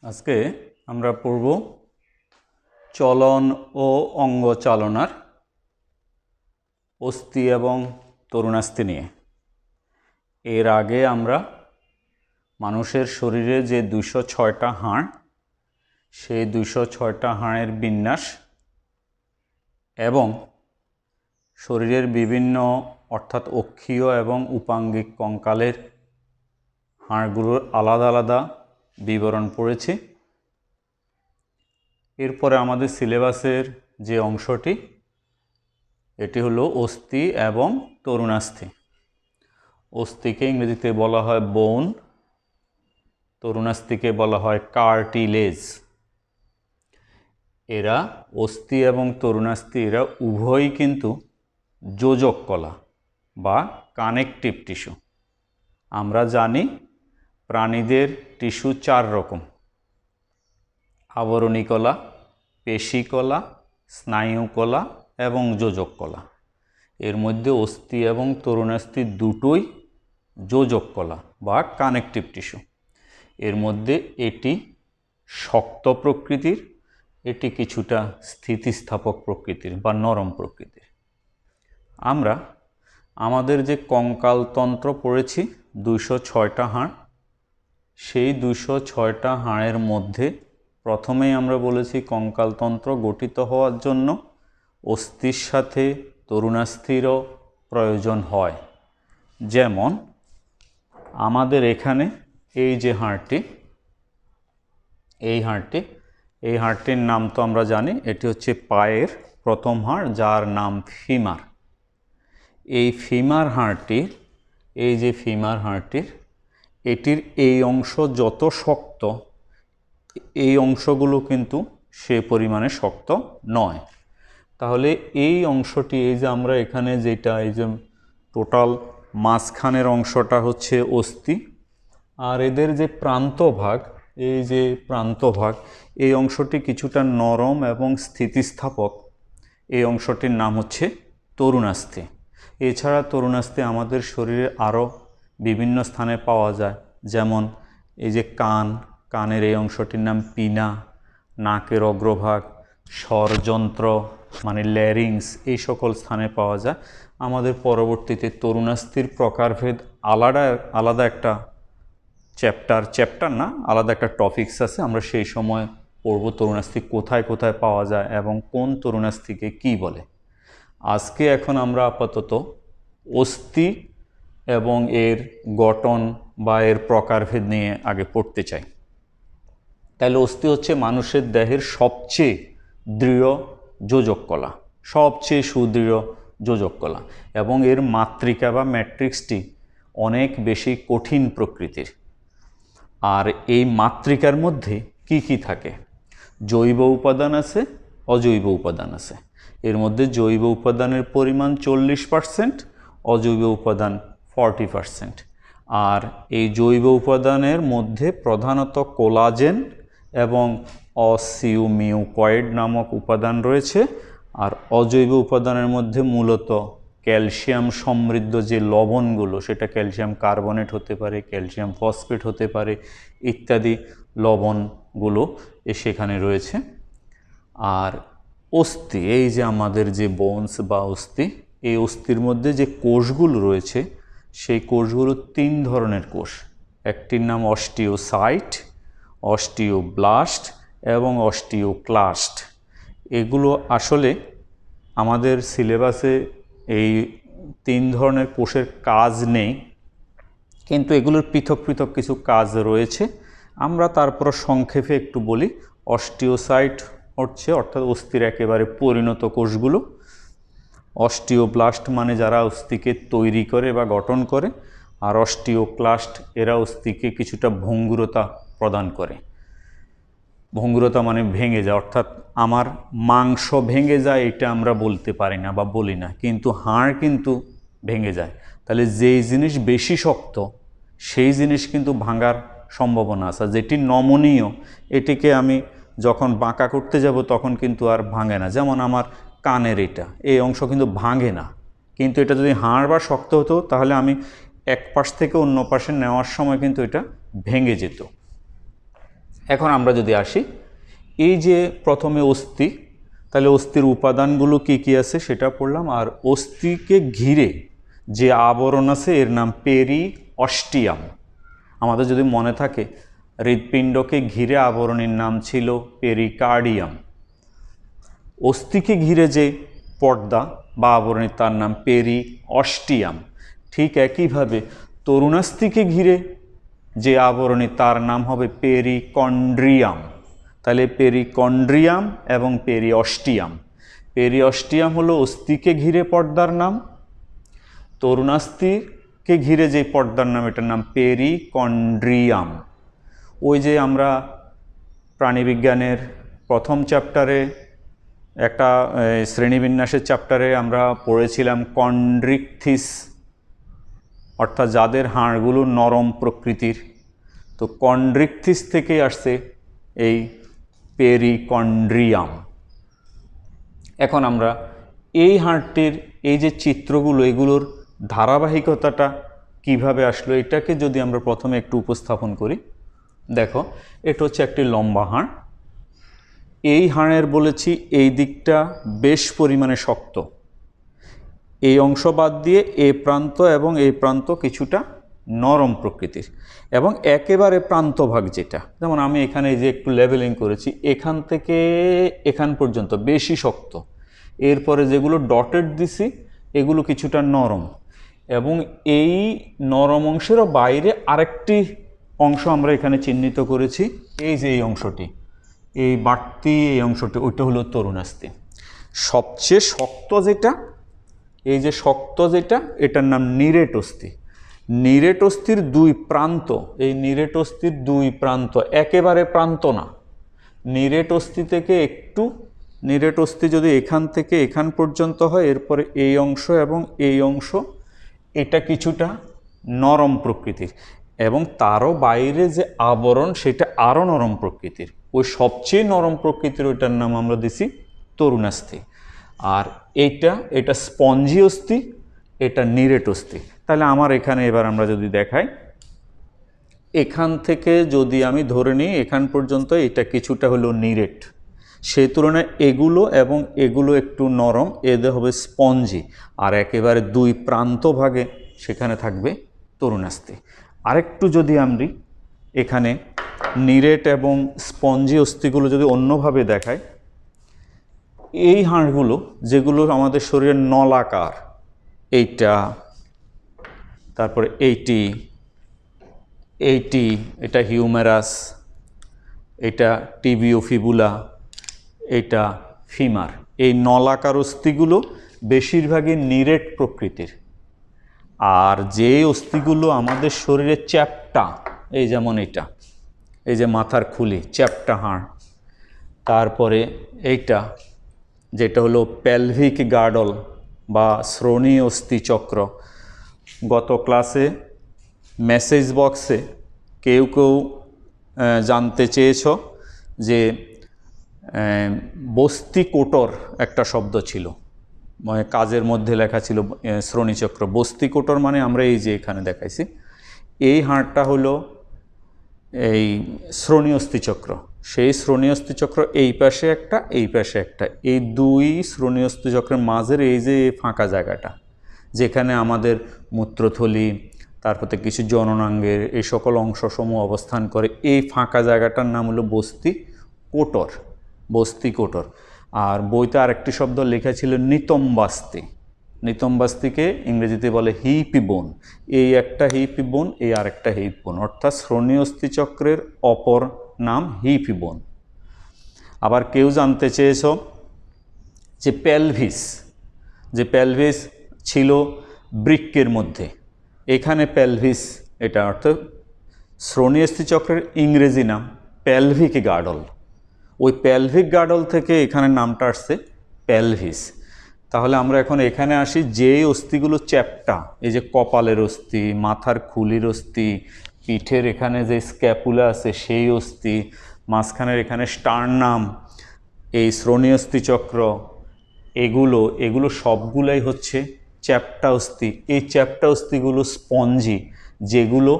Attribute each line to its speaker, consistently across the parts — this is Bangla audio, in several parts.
Speaker 1: আজকে আমরা পড়ব চলন ও অঙ্গ চালনার অস্থি এবং তরুণাস্থি নিয়ে। এর আগে আমরা মানুষের শরীরে যে 206টা হাড়, সেই 206টা হাড়ের বিন্যাস এবং শরীরের বিভিন্ন অর্থাৎ অক্ষীয় এবং উপাঙ্গিক কঙ্কালের হাড়গুলোর আলাদা আলাদা বিবরণ পড়েছি। এরপরে আমাদের সিলেবাসের যে অংশটি, এটি হলো অস্থি এবং তরুণাস্থি। অস্থিকে ইংরেজিতে বলা হয় বোন, তরুণাস্থিকে বলা হয় কার্টিলেজ। এরা অস্থি এবং তরুণাস্থি এরা উভয়ই কিন্তু যোজক কলা বা কানেকটিভ টিস্যু। আমরা জানি প্রাণীদের টিস্যু 4 রকম: আবরণী কলা, পেশী কলা, স্নায়ু কলা এবং যোজক কলা। এর মধ্যে অস্থি এবং তরুণাস্থি দুটোই যোজক কলা বা কানেকটিভ টিস্যু। এর মধ্যে এটি শক্ত প্রকৃতির, এটি কিছুটা স্থিতিস্থাপক প্রকৃতির বা নরম প্রকৃতির। আমরা আমাদের যে কঙ্কালতন্ত্র পড়েছি 206টা হাড়, সেই 206টা হাড়ের মধ্যে প্রথমেই আমরা বলেছি কঙ্কালতন্ত্র গঠিত হওয়ার জন্য অস্থির সাথে তরুণাস্থিরও প্রয়োজন হয়। যেমন আমাদের এখানে এই যে হাড়টি, এই হাড়টির নাম তো আমরা জানি, এটি হচ্ছে পায়ের প্রথম হাড়, যার নাম ফিমার। এই ফিমার হাড়টির, এই যে ফিমার হাড়টির, এটির এই অংশ যত শক্ত, এই অংশগুলো কিন্তু সে পরিমাণে শক্ত নয়। তাহলে এই অংশটি, এই যে আমরা এখানে যেটা, এই যে টোটাল মাঝখানের অংশটা হচ্ছে অস্থি, আর এদের যে প্রান্তভাগ, এই যে প্রান্তভাগ, এই অংশটি কিছুটা নরম এবং স্থিতিস্থাপক। এই অংশটির নাম হচ্ছে তরুণাস্থি। এছাড়া তরুণাস্থি আমাদের শরীরে আরও বিভিন্ন স্থানে পাওয়া যায়। যেমন এই যে কানের এই অংশটির নাম পিনা, নাকের অগ্রভাগ, স্বরযন্ত্র মানে ল্যারিংস, এই সকল স্থানে পাওয়া যায়। আমাদের পরবর্তীতে তরুণাস্থির প্রকারভেদ আলাদা একটা চ্যাপ্টার না, আলাদা একটা টপিকস আছে, আমরা সেই সময় পড়ব তরুণাস্থি কোথায় কোথায় পাওয়া যায় এবং কোন তরুণাস্থিকে কি বলে। আজকে এখন আমরা আপাতত অস্থি এবং এর গঠন বা এর প্রকারভেদ নিয়ে আগে পড়তে চাই। তাহলে অস্থি হচ্ছে মানুষের দেহের সবচেয়ে দৃঢ় যোজক কলা, সবচেয়ে সুদৃঢ় যোজক কলা, এবং এর মাতৃকা বা ম্যাট্রিক্সটি অনেক বেশি কঠিন প্রকৃতির। আর এই মাতৃকার মধ্যে কি কি থাকে? জৈব উপাদান আছে, অজৈব উপাদান আছে। এর মধ্যে জৈব উপাদানের পরিমাণ 40%, অজৈব উপাদান 40%। আর এই জৈব উপাদানের মধ্যে প্রধানত কোলাজেন এবং অসিউমিউকয়েড নামক উপাদান রয়েছে। আর অজৈব উপাদানের মধ্যে মূলত ক্যালসিয়াম সমৃদ্ধ যে লবণগুলো, সেটা ক্যালসিয়াম কার্বনেট হতে পারে, ক্যালসিয়াম ফসফেট হতে পারে, ইত্যাদি লবণগুলো সেখানে রয়েছে। আর অস্থি, এই যে আমাদের যে বোনস বা অস্থি, এই অস্থির মধ্যে যে কোষগুলো রয়েছে, সেই কোষগুলো 3 ধরনের কোষ। একটির নাম অস্টিওসাইট, অস্টিওব্লাস্ট এবং অস্টিওক্লাস্ট। এগুলো আসলে আমাদের সিলেবাসে এই 3 ধরনের কোষের কাজ নেই, কিন্তু এগুলোর পৃথক পৃথক কিছু কাজ রয়েছে। আমরা তারপর সংক্ষেপে একটু বলি। অস্টিওসাইট হচ্ছে অর্থাৎ অস্থির একেবারে পরিণত কোষগুলো। অস্টিওব্লাস্ট মানে যারা অস্থিকে তৈরি করে বা গঠন করে। আর অস্টিওক্লাস্ট এরা অস্থিকে কিছুটা ভঙ্গুরতা প্রদান করে। ভঙ্গুরতা মানে ভেঙে যায়, অর্থাৎ আমার মাংস ভেঙে যায় এটা আমরা বলতে পারি না বা বলি না, কিন্তু হাড় কিন্তু ভেঙে যায়। তাহলে যেই জিনিস বেশি শক্ত সেই জিনিস কিন্তু ভাঙার সম্ভাবনা আছে। যেটি নমনীয়, এটিকে আমি যখন বাঁকা করতে যাব তখন কিন্তু আর ভাঙে না। যেমন আমার কানের এই অংশ কিন্তু ভাঙে না, কিন্তু এটা যদি হাড় বা শক্ত হতো তাহলে আমি এক পাশ থেকে অন্য পাশে নেওয়ার সময় কিন্তু এটা ভেঙে যেত। এখন আমরা যদি আসি এই যে প্রথমে অস্থি, তাহলে অস্থির উপাদানগুলো কি কি আছে সেটা পড়লাম। আর অস্থিকে ঘিরে যে আবরণ আছে এর নাম পেরিঅস্টিয়াম। আমাদের যদি মনে থাকে হৃৎপিণ্ডকে ঘিরে আবরণের নাম ছিল পেরিকার্ডিয়াম। অস্থিকে ঘিরে যে পর্দা বা আবরণী তার নাম পেরিঅস্টিয়াম। ঠিক একইভাবে তরুণাস্থিকে ঘিরে যে আবরণী তার নাম হবে পেরিকন্ড্রিয়াম। তাহলে পেরিকন্ড্রিয়াম এবং পেরিঅস্টিয়াম। পেরিঅস্টিয়াম হলো অস্থিকে ঘিরে পর্দার নাম, তরুণাস্থিকে ঘিরে যে পর্দার নাম এটার নাম পেরিকন্ড্রিয়াম। ওই যে আমরা প্রাণীবিজ্ঞানের প্রথম চ্যাপ্টারে একটা শ্রেণীবিন্যাসের চ্যাপ্টারে আমরা পড়েছিলাম কন্ড্রিকথিস, অর্থাৎ যাদের হাড়গুলো নরম প্রকৃতির। তো কন্ড্রিকথিস থেকে আসছে এই পেরিকন্ড্রিয়াম। এখন আমরা এই হাড়টির এই যে চিত্রগুলো এগুলোর ধারাবাহিকতাটা কিভাবে আসলো এটাকে যদি আমরা প্রথমে একটু উপস্থাপন করি। দেখো, এটা হচ্ছে একটি লম্বা হাড়। এই হাড়ের বলেছি এই দিকটা বেশ পরিমাণে শক্ত, এই অংশ বাদ দিয়ে এই প্রান্ত এবং এই প্রান্ত কিছুটা নরম প্রকৃতির, এবং একেবারে প্রান্তভাগ যেটা, যেমন আমি এখানে যে একটু লেভেলিং করেছি এখান থেকে এখান পর্যন্ত বেশি শক্ত, এরপরে যেগুলো ডটেড দিছি এগুলো কিছুটা নরম, এবং এই নরম অংশেরও বাইরে আরেকটি অংশ আমরা এখানে চিহ্নিত করেছি। এই যে এই অংশটি, এই বাড়তি এই অংশটি, ওইটা হলো তরুণাস্থি। সবচেয়ে শক্ত যেটা, এই যে শক্ত যেটা, এটার নাম নিরেট অস্থি। নিরেট অস্থির দুই প্রান্ত, এই নিরেট অস্থির দুই প্রান্ত একেবারে প্রান্ত না, নিরেট অস্থি থেকে একটু, নিরেট অস্থি যদি এখান থেকে এখান পর্যন্ত হয়, এরপরে এই অংশ এবং এই অংশ এটা কিছুটা নরম প্রকৃতির, এবং তারও বাইরে যে আবরণ সেটা আরও নরম প্রকৃতির। ওই সবচেয়ে নরম প্রকৃতির ওইটার নাম আমরা দিছি তরুণাস্থি। আর এটা স্পঞ্জি অস্থি, এটা নিরেট অস্থি। তাহলে আমার এখানে এবার আমরা যদি দেখাই, এখান থেকে যদি আমি ধরে নিই এখান পর্যন্ত এটা কিছুটা হলো নিরেট, সেই তুলনায় এগুলো এবং এগুলো একটু নরম, এদের হবে স্পঞ্জি, আর একেবারে দুই প্রান্ত ভাগে সেখানে থাকবে তরুণাস্থি। আরেকটু যদি আমি এখানে নিরেট এবং স্পঞ্জি অস্থিগুলো যদি অন্যভাবে দেখাই, এই হাড়গুলো যেগুলো আমাদের শরীরের নলাকার, এইটা, তারপরে এইটি, এটা হিউমেরাস, এটা টিবিও ফিবুলা, এটা ফিমার। এই নলাকার অস্থিগুলো বেশিরভাগই নিরেট প্রকৃতির। আর যে অস্থিগুলো আমাদের শরীরে চ্যাপ্টা, এই যেমন এটা, এই যে মাথার খুলি চ্যাপ্টা হাড়, তারপরে এইটা যেটা হলো পেলভিক গার্ডল বা শ্রোণী অস্থিচক্র। গত ক্লাসে মেসেজ বক্সে কেউ জানতে চেয়েছ যে বস্তিকোটর একটা শব্দ ছিল, মানে কাজের মধ্যে লেখা ছিল শ্রোণীচক্র। বস্তিকোটর মানে আমরা এই যে এখানে দেখাইছি, এই হাড়টা হলো এই শ্রোণী অস্থিচক্র। সেই শ্রোণী অস্থিচক্র এই পাশে একটা, এই পাশে একটা, এই দুই শ্রোণী অস্থিচক্রের মাঝের এই যে ফাঁকা জায়গাটা, যেখানে আমাদের মূত্রথলি, তারপরে কিছু জননাঙ্গের এই সকল অংশসমূহ অবস্থান করে, এই ফাঁকা জায়গাটার নাম হলো বস্তিকোটর, বস্তিকোটর। আর বইতে আরেকটি শব্দ লেখা ছিল নিতম্বাস্তি। নিতম্বাস্তিকে ইংরেজিতে বলে হিপ বোন। এই একটা হিপ বোন, এই আরেকটা হিপ বোন, অর্থাৎ শ্রোণী অস্থিচক্রের অপর নাম হিপ বোন। আবার কেউ জানতে চেয়েছ যে পেলভিস ছিল বৃক্কের মধ্যে, এখানে পেলভিস, এটা অর্থাৎ শ্রোণী অস্থিচক্রের ইংরেজি নাম পেলভিক গার্ডল। ওই পেলভিক গার্ডল থেকে এখানে নামটা আসছে পেলভিস। তাহলে আমরা এখন এখানে আসি, যে অস্থিগুলো চ্যাপ্টা, এই যে কপালের অস্থি, মাথার খুলির অস্থি, পিঠের এখানে যে স্ক্যাপুলা আছে সেই অস্থি, মাঝখানের এখানে স্টার্নাম, এই শ্রোণী অস্থিচক্র, এগুলো সবগুলাই হচ্ছে চ্যাপ্টা অস্থি। এই চ্যাপ্টা অস্থিগুলো স্পঞ্জি, যেগুলো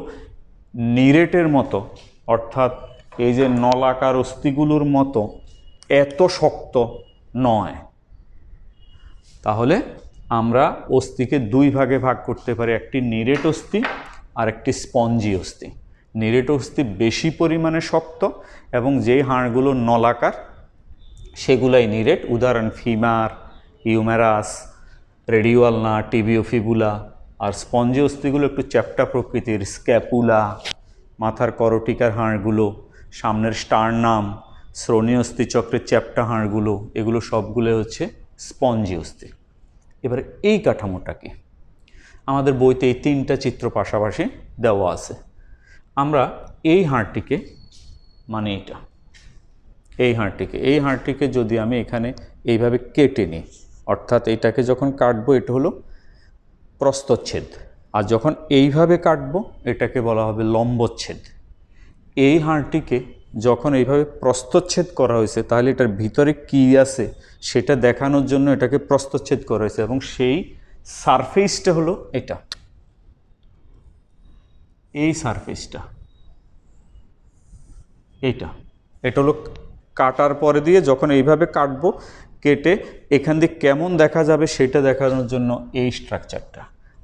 Speaker 1: নিরেটের মতো, অর্থাৎ এই যে নলাকার অস্থিগুলোর মতো এত শক্ত নয়। তাহলে আমরা অস্থিকে দুই ভাগে ভাগ করতে পারি, একটি নিরেট অস্থি আর একটি স্পঞ্জি অস্থি। নিরেট অস্থি বেশি পরিমাণে শক্ত এবং যেই হাড়গুলো নলাকার সেগুলাই নিরেট, উদাহরণ ফিমার, হিউমেরাস, রেডিওয়ালনা, টিবিওফিবুলা। আর স্পঞ্জি অস্থিগুলো একটু চ্যাপ্টা প্রকৃতির, স্ক্যাপুলা, মাথার করটিকার হাড়গুলো, সামনের স্টারনাম, শ্রোণী অস্থিচক্রের চ্যাপ্টা হাড়গুলো, এগুলো সবগুলো হচ্ছে স্পঞ্জি অস্থি। এবার এই কাঠামোটা কি, আমাদের বইতে এই তিনটা চিত্র পাশাপাশি দেওয়া আছে। আমরা এই হাড়টিকে, মানে এই হাড়টিকে যদি আমি এখানে এইভাবে কেটে নিই, অর্থাৎ এটাকে যখন কাটবো এটা হলো প্রস্থচ্ছেদ, আর যখন এইভাবে কাটবো এটাকে বলা হবে লম্বচ্ছেদ। এই হাড়টিকে যখন এইভাবে প্রস্থচ্ছেদ করা হয়েছে তাহলে এটার ভিতরে কী আছে সেটা দেখানোর জন্য এটাকে প্রস্থচ্ছেদ করা হয়েছে, এবং সেই সারফেসটা হলো এটা, এই সারফেসটা, এটা হলো কাটার পরে দিয়ে যখন এইভাবে কাটবো, কেটে এখান দিয়ে কেমন দেখা যাবে সেটা দেখানোর জন্য এই স্ট্রাকচারটা।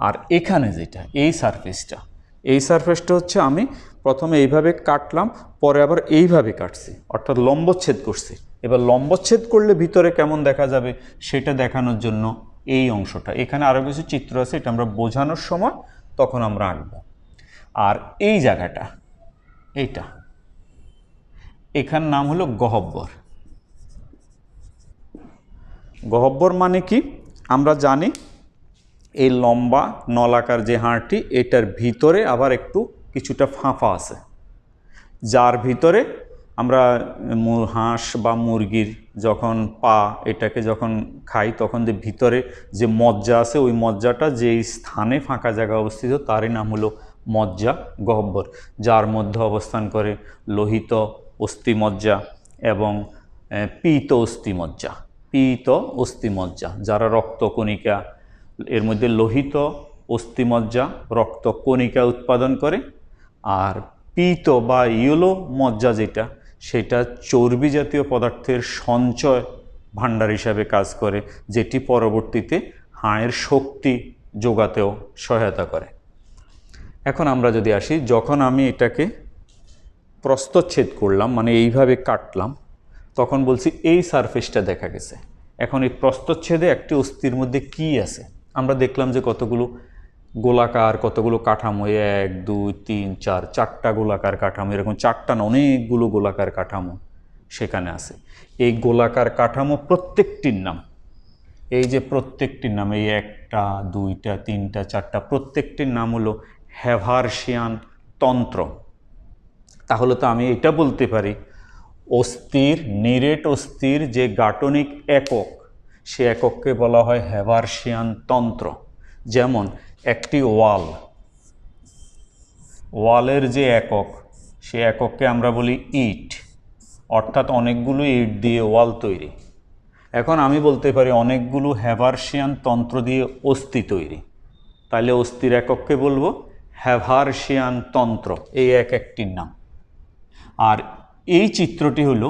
Speaker 1: আর এখানে যেটা এই সারফেসটা হচ্ছে আমি প্রথমে এইভাবে কাটলাম, পরে আবার এইভাবে কাটছি, অর্থাৎ লম্বচ্ছেদ করছি। এবার লম্বচ্ছেদ করলে ভিতরে কেমন দেখা যাবে সেটা দেখানোর জন্য এই অংশটা। এখানে আরও কিছু চিত্র আছে, এটা আমরা বোঝানোর সময় তখন আমরা আঁকবো। আর এই জায়গাটা, এইটা, এখান নাম হলো গহব্বর। গহব্বর মানে কি আমরা জানি, এই লম্বা নলাকার যে হাড়টি এটার ভিতরে আবার একটু কিছুটা ফাঁপা আছে, যার ভিতরে আমরা হাঁস বা মুরগির যখন এটাকে যখন খাই তখন যে ভিতরে যে মজ্জা আছে ওই মজ্জাটা যেই স্থানে ফাঁকা জায়গা অবস্থিত তারই নাম হলো মজ্জা, গহ্বর, যার মধ্যে অবস্থান করে লোহিত অস্থিমজ্জা এবং পীত অস্থিমজ্জা, যারা রক্তকণিকা, এর মধ্যে লোহিত অস্থিমজ্জা রক্তকণিকা উৎপাদন করে, আর পীত বা ইয়েলো মজ্জা যেটা, সেটা চর্বি জাতীয় পদার্থের সঞ্চয় ভাণ্ডার হিসাবে কাজ করে, যেটি পরবর্তীতে হাড়ের শক্তি যোগাতেও সহায়তা করে। এখন আমরা যদি আসি, যখন আমি এটাকে প্রস্থচ্ছেদ করলাম, মানে এইভাবে কাটলাম, তখন বলছি এই সারফেসটা দেখা গেছে। এখন এই প্রস্থচ্ছেদে একটি অস্থির মধ্যে কি আছে, আমরা দেখলাম যে কতগুলো গোলাকার, কতগুলো কাঠামো, 1 2 3 4, 4টা গোলাকার কাঠামো, এরকম 4টা না, অনেকগুলো গোলাকার কাঠামো সেখানে আছে। এই গোলাকার কাঠামো প্রত্যেকটির নাম, এই যে প্রত্যেকটির নাম, এই 1টা 2টা 3টা 4টা, প্রত্যেকটির নাম হলো হ্যাভার্সিয়ান তন্ত্র। তাহলে তো আমি এটা বলতে পারি নিরেট অস্থির যে গাঠনিক একক, সে একককে বলা হয় হ্যাভার্সিয়ান তন্ত্র। যেমন একটি ওয়ালের যে একক, সে একককে আমরা বলি ইট, অর্থাৎ অনেকগুলো ইট দিয়ে ওয়াল তৈরি। এখন আমি বলতে পারি অনেকগুলো হ্যাভার্সিয়ান তন্ত্র দিয়ে অস্থি তৈরি, তাহলে অস্থির একককে বলবো হ্যাভার্সিয়ান তন্ত্র, এই একটির নাম। আর এই চিত্রটি হলো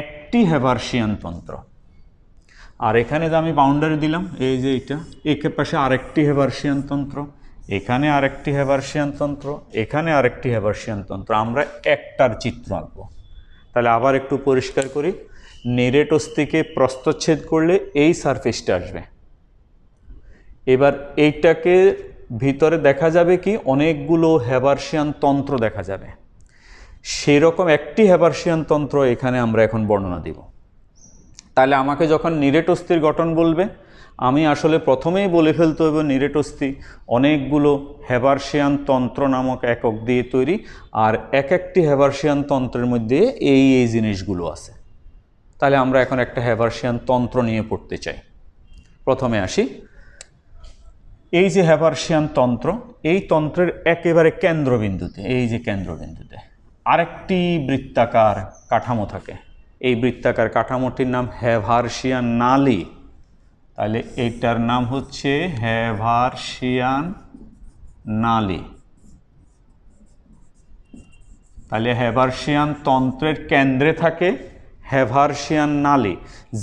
Speaker 1: একটি হ্যাভার্সিয়ান তন্ত্র। আর এখানে যে আমি বাউন্ডারি দিলাম, এই যে এটা, একে পাশে আরেকটি হ্যাভার্সিয়ান তন্ত্র, এখানে আরেকটি হ্যাভার্সিয়ান তন্ত্র, এখানে আরেকটি হ্যাভার্সিয়ান তন্ত্র। আমরা একটার চিত্র আঁকবো। তাহলে আবার একটু পরিষ্কার করি, নিরেট অস্থিকে প্রস্থচ্ছেদ করলে এই সারফেসটা আসবে। এবার এইটাকে ভিতরে দেখা যাবে কি অনেকগুলো হ্যাভার্সিয়ান তন্ত্র দেখা যাবে, সেরকম একটি হ্যাভার্সিয়ান তন্ত্র এখানে আমরা এখন বর্ণনা দিব। তাহলে আমাকে যখন নিরেট অস্থির গঠন বলবে, আমি আসলে প্রথমেই বলে ফেলতে হবে নিরেট অস্থি অনেকগুলো হ্যাভার্সিয়ান তন্ত্র নামক একক দিয়ে তৈরি, আর একটি হ্যাভার্সিয়ান তন্ত্রের মধ্যে এই জিনিসগুলো আছে। তাহলে আমরা এখন একটা হ্যাভার্সিয়ান তন্ত্র নিয়ে পড়তে চাই। প্রথমে আসি, এই যে হ্যাভার্সিয়ান তন্ত্র, এই তন্ত্রের একেবারে কেন্দ্রবিন্দুতে, এই যে কেন্দ্রবিন্দুতে আরেকটি বৃত্তাকার কাঠামো থাকে। এই বৃত্তাকার কাঠামোটির নাম হ্যাভার্সিয়ান নালী। তাহলে এইটার নাম হচ্ছে হ্যাভার্সিয়ান নালী। তাহলে হ্যাভার্সিয়ান তন্ত্রের কেন্দ্রে থাকে হ্যাভার্সিয়ান নালী,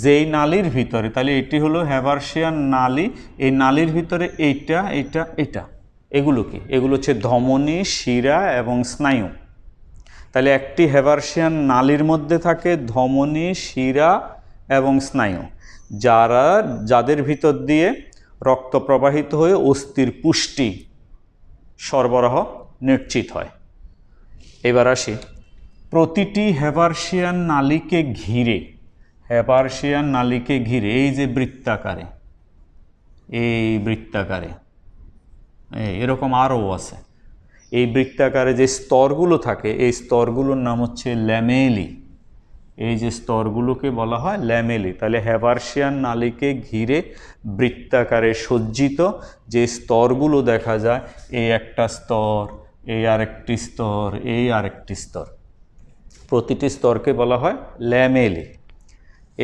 Speaker 1: যেই নালীর ভিতরে, তাহলে এটি হলো হ্যাভার্সিয়ান নালী, এই নালীর ভিতরে এইটা এইটা এটা, এগুলো কি? এগুলো হচ্ছে ধমনী, শিরা এবং স্নায়ু। তাহলে একটি হ্যাভার্সিয়ান নালীর মধ্যে থাকে ধমনী, শিরা এবং স্নায়ু, যাদের ভিতর দিয়ে রক্ত প্রবাহিত হয়ে অস্থির পুষ্টি সরবরাহ নিশ্চিত হয়। এবার আসি, প্রতিটি হ্যাভার্সিয়ান নালীকে ঘিরে এই যে বৃত্তাকারে, এরকম আরও আছে, এই বৃত্তাকারে যে স্তরগুলো থাকে এই স্তরগুলোর নাম হচ্ছে ল্যামেলি। এই যে স্তরগুলোকে বলা হয় ল্যামেলি। তাহলে হ্যাভার্সিয়ান নালীকে ঘিরে বৃত্তাকারে সজ্জিত যে স্তরগুলো দেখা যায়, এই একটা স্তর, এই আরেকটি স্তর, এই আরেকটি স্তর, প্রতিটি স্তরকে বলা হয় ল্যামেলি।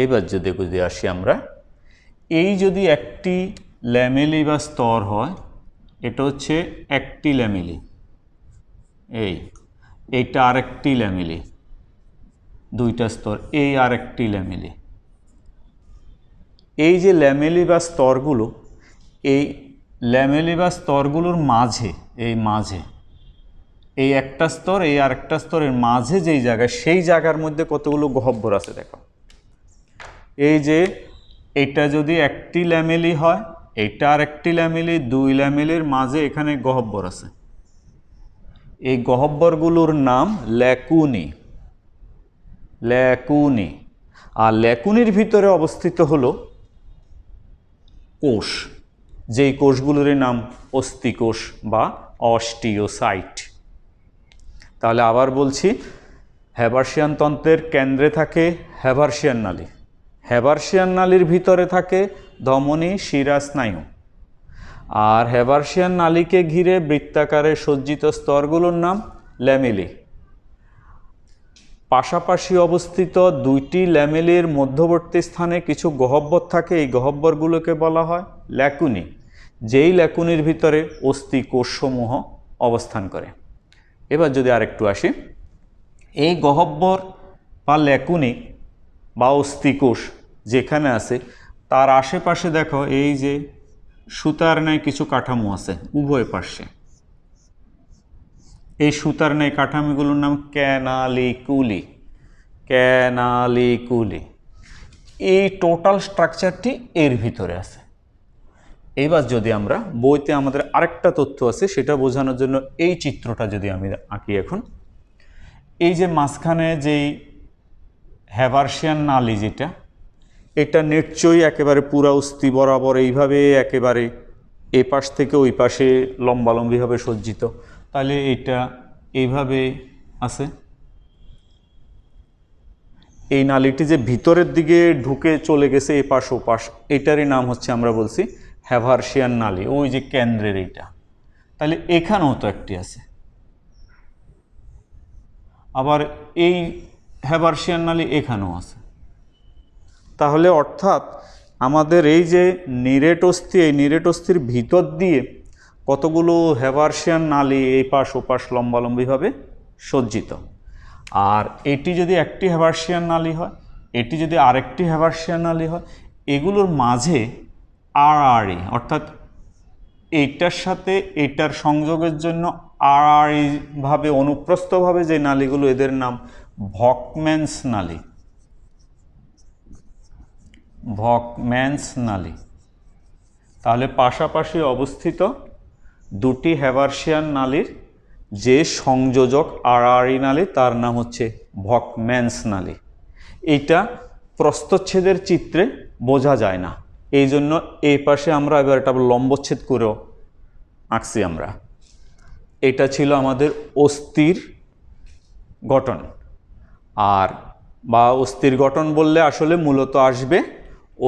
Speaker 1: এবার যদি আসি আমরা, এই যদি একটি ল্যামেলি বা স্তর হয়, এটা হচ্ছে একটি ল্যামেলি, এইটা আরেকটি ল্যামেলি, দুইটা স্তর, এই আরেকটি ল্যামেলি। এই যে ল্যামেলি বা স্তরগুলো, এই ল্যামেলি বা স্তরগুলোর মাঝে এই একটা স্তর, এই আরেকটা স্তরের মাঝে যেই জায়গা, সেই জায়গার মধ্যে কতগুলো গহ্বর আছে দেখো। এই যে এটা যদি একটি ল্যামেলি হয়, এটা আরেকটি ল্যামেলি, দুই ল্যামেলির মাঝে এখানে গহ্বর আছে। এই গহ্বরগুলোর নাম ল্যাকুনি। আর ল্যাকুনির ভিতরে অবস্থিত হলো কোষ, যেই কোষগুলোর নাম অস্থিকোষ বা অস্টিওসাইট। তাহলে আবার বলছি, হ্যাভার্সিয়ান তন্ত্রের কেন্দ্রে থাকে হ্যাভার্সিয়ান নালীর ভিতরে থাকে ধমনী, শিরা, স্নায়ু। আর হ্যাভার্সিয়ান নালীকে ঘিরে বৃত্তাকারে সজ্জিত স্তরগুলোর নাম ল্যামেলি। পাশাপাশি অবস্থিত দুইটি ল্যামেলির মধ্যবর্তী স্থানে কিছু গহ্বর থাকে, এই গহ্বরগুলোকে বলা হয় ল্যাকুনি, যেই ল্যাকুনির ভিতরে অস্থিকোষসমূহ অবস্থান করে। এবার যদি আরেকটু আসি, এই গহ্বর বা ল্যাকুনি বা অস্থিকোষ যেখানে আছে, তার আশেপাশে দেখো এই যে সুতার ন্যায় কিছু কাঠামো আছে উভয় পাশে। এই সুতার ন্যায় কাঠামোগুলোর নাম ক্যানালিকুলি। এই টোটাল স্ট্রাকচারটি এর ভিতরে আছে। এইবার যদি আমরা, বইতে আমাদের আরেকটা তথ্য আছে, সেটা বোঝানোর জন্য এই চিত্রটা যদি আমি আঁকি এখন, এই যে মাঝখানে যেই হ্যাভার্সিয়ান নালী যেটা, এটা নিশ্চয়ই একেবারে পুরা অস্থি বরাবর এইভাবে একেবারে এ পাশ থেকে ওই পাশে লম্বালম্বিভাবে সজ্জিত। তাহলে এটা এইভাবে আছে। এই নালীটি যে ভিতরের দিকে ঢুকে চলে গেছে এপাশ ওপাশ, এটারই নাম হচ্ছে আমরা বলছি হ্যাভার্সিয়ান নালী, ওই যে কেন্দ্রের এইটা। তাহলে এখানেও তো একটি আছে, আবার এই হ্যাভার্সিয়ান নালী এখানেও আছে। তাহলে অর্থাৎ আমাদের এই যে নিরেট অস্থি, এই নিরেট অস্থির ভিতর দিয়ে কতগুলো হ্যাভার্সিয়ান নালী এই পাশ ওপাশ লম্বালম্বিভাবে সজ্জিত। আর এটি যদি একটি হ্যাভার্সিয়ান নালী হয়, এটি যদি আরেকটি হ্যাভার্সিয়ান নালী হয়, এগুলোর মাঝে আড়াআড়ি, অর্থাৎ এইটার সাথে এটার সংযোগের জন্য আড়াআড়িভাবে অনুপ্রস্থভাবে যে নালীগুলো, এদের নাম ভকম্যান্স নালী। তাহলে পাশাপাশি অবস্থিত দুটি হ্যাভার্সিয়ান নালীর যে সংযোজক আড়াআড়ি নালী, তার নাম হচ্ছে ভকম্যান্স নালী। এইটা প্রস্থচ্ছেদের চিত্রে বোঝা যায় না, এই জন্য এই পাশে আমরা এবার একটা লম্বচ্ছেদ করেও আঁকছি আমরা। এটা ছিল আমাদের অস্থির গঠন। আর বা অস্থির গঠন বললে আসলে মূলত আসবে,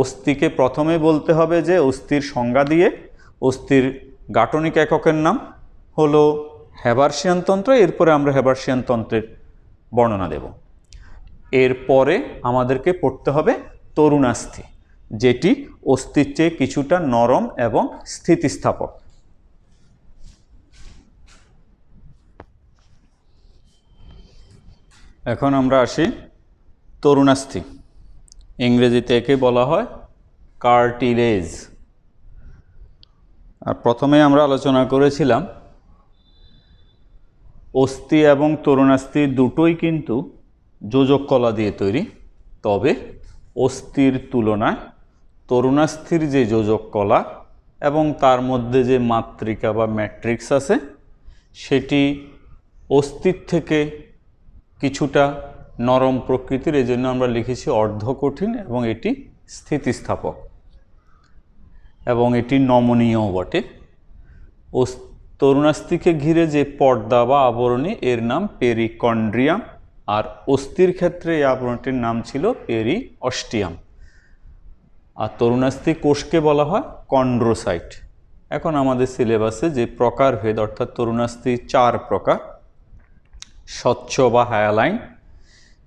Speaker 1: অস্থিকে প্রথমে বলতে হবে যে অস্থির সংজ্ঞা দিয়ে, অস্থির গাঠনিক এককের নাম হলো হ্যাভার্সিয়ান তন্ত্র। এরপরে আমরা হ্যাভার্সিয়ান তন্ত্রের বর্ণনা দেব। এরপরে আমাদেরকে পড়তে হবে তরুণাস্থি, যেটি অস্থির চেয়ে কিছুটা নরম এবং স্থিতিস্থাপক। এখন আমরা আসি তরুণাস্থি। ইংরেজিতে একে বলা হয় কার্টিলেজ। আর প্রথমে আমরা আলোচনা করেছিলাম অস্থি এবং তরুণাস্থি দুটোই কিন্তু যোজক কলা দিয়ে তৈরি, তবে অস্থির তুলনায় তরুণাস্থির যে যোজক কলা এবং তার মধ্যে যে মাতৃকা বা ম্যাট্রিক্স আছে সেটি অস্থির থেকে কিছুটা নরম প্রকৃতির, এই জন্য আমরা লিখেছি অর্ধকঠিন, এবং এটি স্থিতিস্থাপক এবং এটি নমনীয় বটে। তরুণাস্থিকে ঘিরে যে পর্দা বা আবরণী এর নাম পেরিকন্ড্রিয়াম, আর অস্থির ক্ষেত্রে এই আবরণটির নাম ছিল পেরিঅস্টিয়াম। আর তরুণাস্থি কোষকে বলা হয় কন্ড্রোসাইট। এখন আমাদের সিলেবাসে যে প্রকারভেদ, অর্থাৎ তরুণাস্থি 4 প্রকার: স্বচ্ছ বা হায়ালাইন,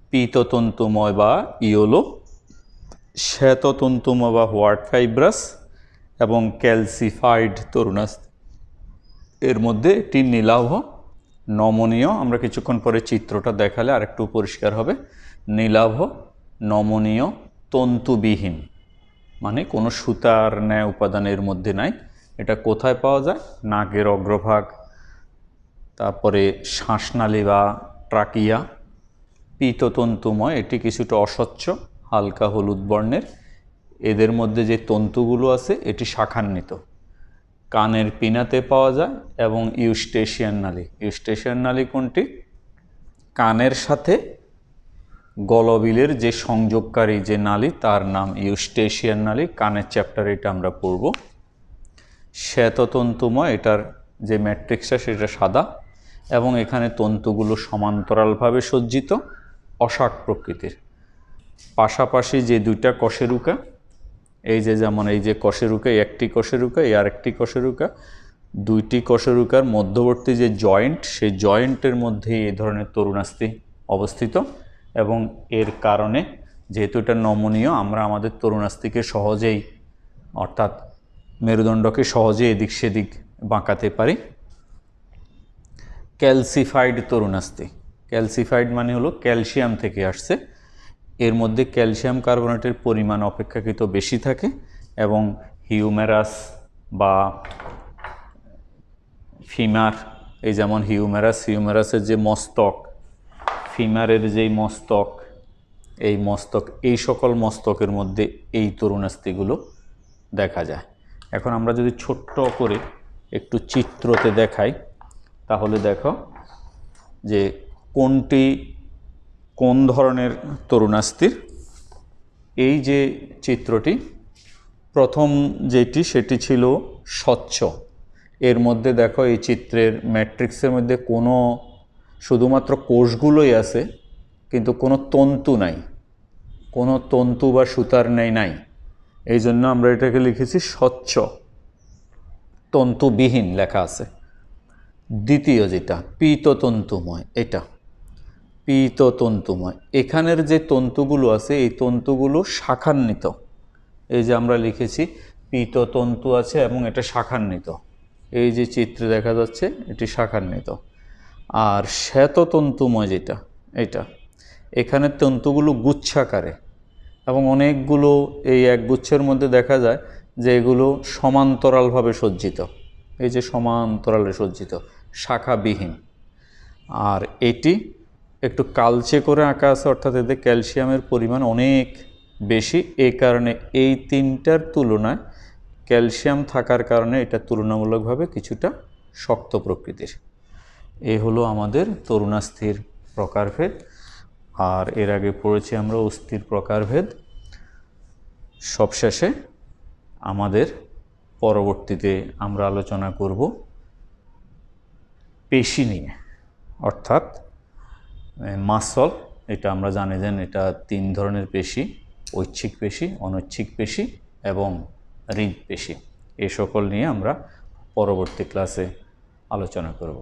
Speaker 1: পীততন্তুময় বা ইয়োলো, শ্বেততন্তুময় বা হোয়াইট ফাইব্রাস এবং ক্যালসিফাইড তরুণাস্থি। এর মধ্যে এটি নীলাভ, নমনীয়, আমরা কিছুক্ষণ পরে চিত্রটা দেখালে আরেকটু পরিষ্কার হবে। নীলাভ, নমনীয়, তন্তুবিহীন, মানে কোনো সুতার ন্যায় উপাদানের মধ্যে নাই। এটা কোথায় পাওয়া যায়? নাকের অগ্রভাগ, তারপরে শ্বাসনালী বা ট্রাকিয়া। পীততন্তুময়, এটি কিছুটা অস্বচ্ছ, হালকা হলুদ বর্ণের। এদের মধ্যে যে তন্তুগুলো আছে এটি শাখান্বিত। কানের পিনাতে পাওয়া যায়। এবং ইউস্টেশিয়ান নালী। ইউস্টেশিয়ান নালী কোনটি? কানের সাথে গলবিলের যে সংযোগকারী যে নালী তার নাম ইউস্টেশিয়ান নালী। কানের চ্যাপ্টারে এটা আমরা পড়ব। শ্বেততন্তুময়, এটার যে ম্যাট্রিক্সটা সেটা সাদা এবং এখানে তন্তুগুলো সমান্তরালভাবে সজ্জিত, অশাক প্রকৃতির। পাশাপাশি যে দুইটা কশেরুকা, এই যে যেমন এই যে কশেরুকা, একটি কশেরুকা, এই আরেকটি কশেরুকা, দুইটি কশেরুকার মধ্যবর্তী যে জয়েন্ট, সেই জয়েন্টের মধ্যে এই ধরনের তরুণাস্থি অবস্থিত। এবং এর কারণে যেহেতু এটা নমনীয়, আমরা আমাদের তরুণাস্থিকে সহজেই, অর্থাৎ মেরুদণ্ডকে সহজেই এদিক সেদিক বাঁকাতে পারি। ক্যালসিফাইড তরুণাস্থি। ক্যালসিফাইড মানে হলো ক্যালসিয়াম থেকে আসছে। এর মধ্যে ক্যালসিয়াম কার্বনেটের পরিমাণ অপেক্ষাকৃত বেশি থাকে এবং হিউমেরাস বা ফিমার, এই যেমন হিউমেরাসের যে মস্তক, ফিমারের যেই মস্তক, এই মস্তক, এই সকল মস্তকের মধ্যে এই তরুণাস্থিগুলো দেখা যায়। এখন আমরা যদি ছোট্ট করে একটু চিত্রতে দেখাই তাহলে দেখো যে কোনটি কোন ধরনের তরুণাস্থির। এই যে চিত্রটি, প্রথম যেটি সেটি ছিল স্বচ্ছ। এর মধ্যে দেখো এই চিত্রের ম্যাট্রিক্সের মধ্যে কোনো, শুধুমাত্র কোষগুলোই আছে কিন্তু কোনো তন্তু নাই, কোনো তন্তু বা সুতার নাই। এই জন্য আমরা এটাকে লিখেছি স্বচ্ছ, তন্তুবিহীন লেখা আছে। দ্বিতীয় যেটা পীততন্তুময়, এটা পীততন্তুময়। এখানের যে তন্তুগুলো আছে এই তন্তুগুলো শাখান্বিত। এই যে আমরা লিখেছি পীততন্তু আছে এবং এটা শাখান্বিত, এই যে চিত্রে দেখা যাচ্ছে এটি শাখান্বিত। আর শ্বেততন্তুময় যেটা, এটা এখানে তন্তুগুলো গুচ্ছাকারে এবং অনেকগুলো এই এক গুচ্ছের মধ্যে দেখা যায় যে এগুলো সমান্তরালভাবে সজ্জিত, এই যে সমান্তরালে সজ্জিত, শাখাবিহীন। আর এটি একটু কালচে করে আঁকা আছে, অর্থাৎ এতে ক্যালসিয়ামের পরিমাণ অনেক বেশি। এই কারণে এই তিনটার তুলনায় ক্যালসিয়াম থাকার কারণে এটা তুলনামূলকভাবে কিছুটা শক্ত প্রকৃতির। এই হলো আমাদের তরুণাস্থির প্রকারভেদ। আর এর আগে পড়েছি আমরা অস্থির প্রকারভেদ। সবশেষে আমাদের পরবর্তীতে আমরা আলোচনা করব পেশি নিয়ে, অর্থাৎ মাসল। এটা আমরা জানি যে এটা 3 ধরনের পেশি: ঐচ্ছিক পেশি, অনৈচ্ছিক পেশি এবং হৃদপেশি। এই সকল নিয়ে আমরা পরবর্তী ক্লাসে আলোচনা করব।